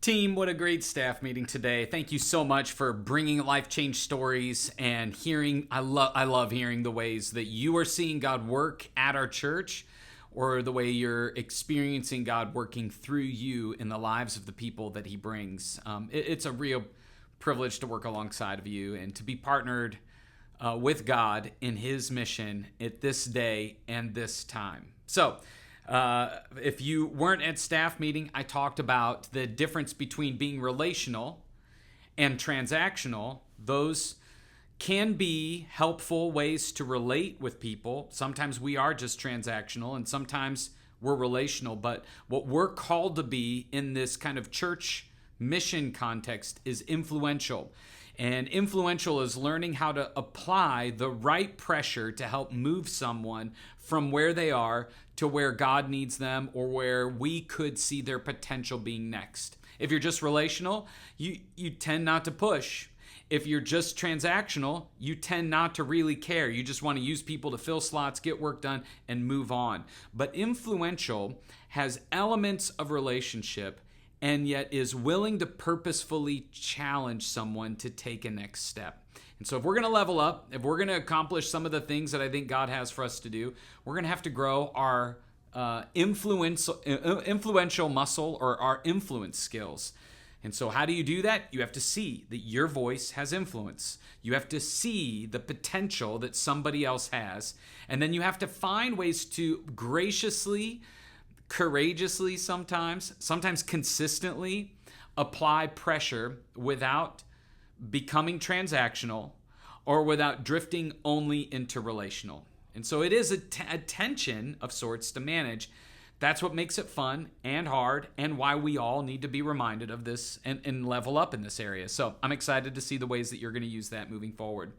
Team, what a great staff meeting today. Thank you so much for bringing life change stories and hearing. I love hearing the ways that you are seeing God work at our church, or the way you're experiencing God working through you in the lives of the people that he brings. It's a real privilege to work alongside of you and to be partnered with God in his mission at this day and this time. So, if you weren't at staff meeting, I talked about the difference between being relational and transactional. Those can be helpful ways to relate with people. Sometimes we are just transactional and sometimes we're relational, but what we're called to be in this kind of church mission context is influential. And influential is learning how to apply the right pressure to help move someone from where they are to where God needs them, or where we could see their potential being next. If you're just relational, you tend not to push. If you're just transactional, you tend not to really care. You just want to use people to fill slots, get work done, and move on. But influential has elements of relationship and yet is willing to purposefully challenge someone to take a next step. And so if we're going to level up, if we're going to accomplish some of the things that I think God has for us to do, we're going to have to grow our influential muscle, or our influence skills. And so how do you do that? You have to see that your voice has influence. You have to see the potential that somebody else has. And then you have to find ways to graciously, courageously, sometimes consistently apply pressure without becoming transactional or without drifting only into relational. And so it is a tension of sorts to manage. That's what makes it fun and hard, and why we all need to be reminded of this and level up in this area. So I'm excited to see the ways that you're going to use that moving forward.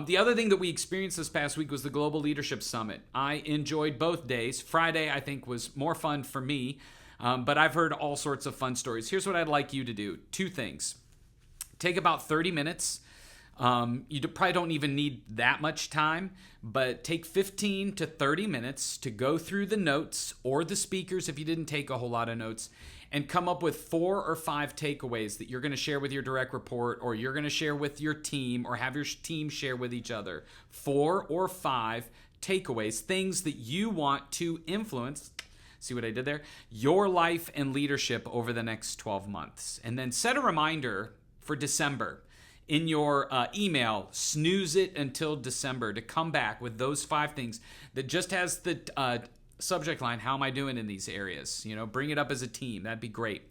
The other thing that we experienced this past week was the Global Leadership Summit. I enjoyed both days. Friday, I think, was more fun for me, but I've heard all sorts of fun stories. Here's what I'd like you to do. 2 things. Take about 30 minutes. You probably don't even need that much time, but take 15 to 30 minutes to go through the notes or the speakers if you didn't take a whole lot of notes, and come up with 4 or 5 takeaways that you're going to share with your direct report, or you're going to share with your team, or have your team share with each other. 4 or 5 takeaways, things that you want to influence. See what I did there? Your life and leadership over the next 12 months. And then set a reminder for December in your email. Snooze it until December to come back with those 5 things that just has the subject line, how am I doing in these areas? Bring it up as a team. That'd be great.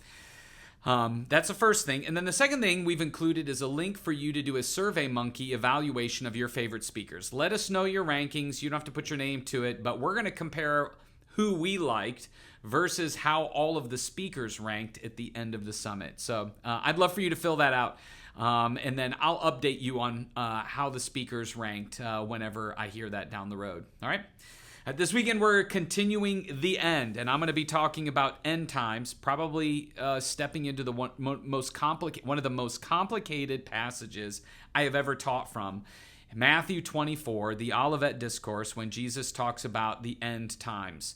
That's the first thing. And then the second thing we've included is a link for you to do a SurveyMonkey evaluation of your favorite speakers. Let us know your rankings. You don't have to put your name to it, but we're going to compare who we liked versus how all of the speakers ranked at the end of the summit. So I'd love for you to fill that out. And then I'll update you on how the speakers ranked whenever I hear that down the road. All right. This weekend, we're continuing the end, and I'm going to be talking about end times, probably stepping into the one of the most complicated passages I have ever taught from. Matthew 24, the Olivet Discourse, when Jesus talks about the end times.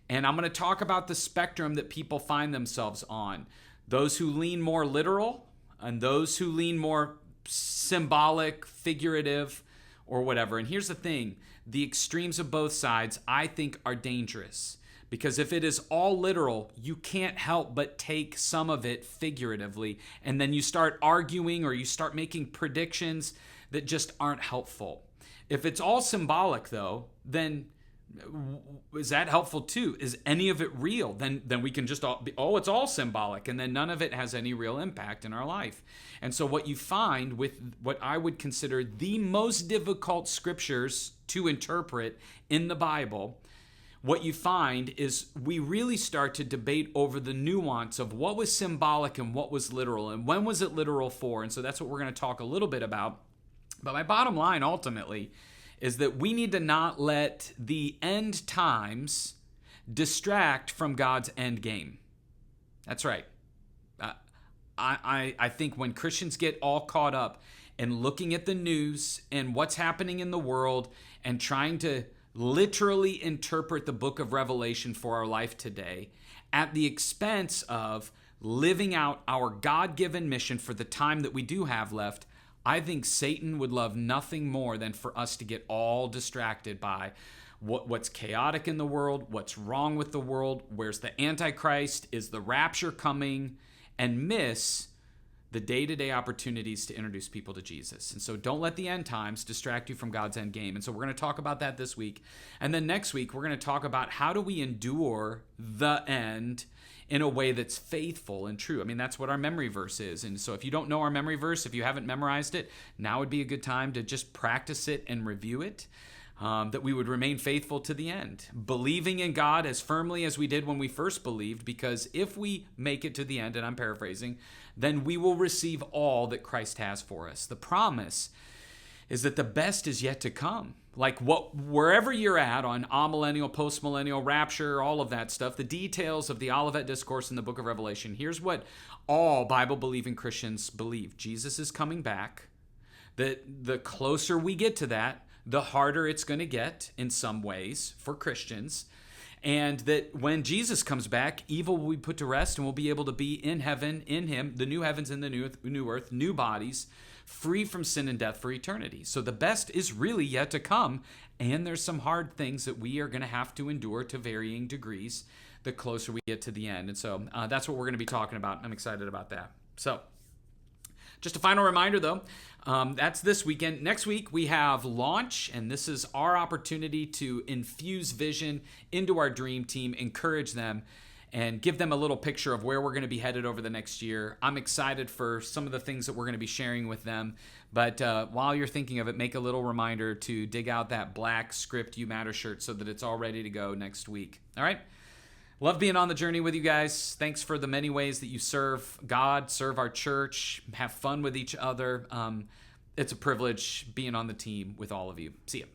And I'm going to talk about the spectrum that people find themselves on. Those who lean more literal, and those who lean more symbolic, figurative, or whatever. And here's the thing. The extremes of both sides, I think, are dangerous. Because if it is all literal, you can't help but take some of it figuratively. And then you start arguing, or you start making predictions that just aren't helpful. If it's all symbolic, though, then is that helpful too? Is any of it real? Then we can just it's all symbolic, and then none of it has any real impact in our life. And so what you find with what I would consider the most difficult scriptures to interpret in the Bible, what you find is we really start to debate over the nuance of what was symbolic and what was literal, and when was it literal for. And so that's what we're going to talk a little bit about. But my bottom line ultimately is that we need to not let the end times distract from God's end game. That's right. I think when Christians get all caught up in looking at the news and what's happening in the world and trying to literally interpret the book of Revelation for our life today at the expense of living out our God-given mission for the time that we do have left, I think Satan would love nothing more than for us to get all distracted by what's chaotic in the world, what's wrong with the world, where's the Antichrist, is the rapture coming, and miss the day-to-day opportunities to introduce people to Jesus. And so don't let the end times distract you from God's end game. And so we're going to talk about that this week. And then next week, we're going to talk about how do we endure the end in a way that's faithful and true. I mean, that's what our memory verse is. And so if you don't know our memory verse, if you haven't memorized it, now would be a good time to just practice it and review it. That we would remain faithful to the end, believing in God as firmly as we did when we first believed, because if we make it to the end, and I'm paraphrasing, then we will receive all that Christ has for us. The promise is that the best is yet to come. Like wherever you're at on amillennial, postmillennial, rapture, all of that stuff, the details of the Olivet Discourse in the book of Revelation, here's what all Bible-believing Christians believe. Jesus is coming back. The closer we get to that, the harder it's going to get in some ways for Christians. And that when Jesus comes back, evil will be put to rest and we'll be able to be in heaven, in him, the new heavens and the new earth, new bodies, free from sin and death for eternity. So the best is really yet to come. And there's some hard things that we are going to have to endure to varying degrees the closer we get to the end. And so that's what we're going to be talking about. I'm excited about that. So just a final reminder, though, that's this weekend. Next week, we have Launch, and this is our opportunity to infuse vision into our dream team, encourage them, and give them a little picture of where we're going to be headed over the next year. I'm excited for some of the things that we're going to be sharing with them. But while you're thinking of it, make a little reminder to dig out that black Script You Matter shirt so that it's all ready to go next week. All right? Love being on the journey with you guys. Thanks for the many ways that you serve God, serve our church, have fun with each other. It's a privilege being on the team with all of you. See ya.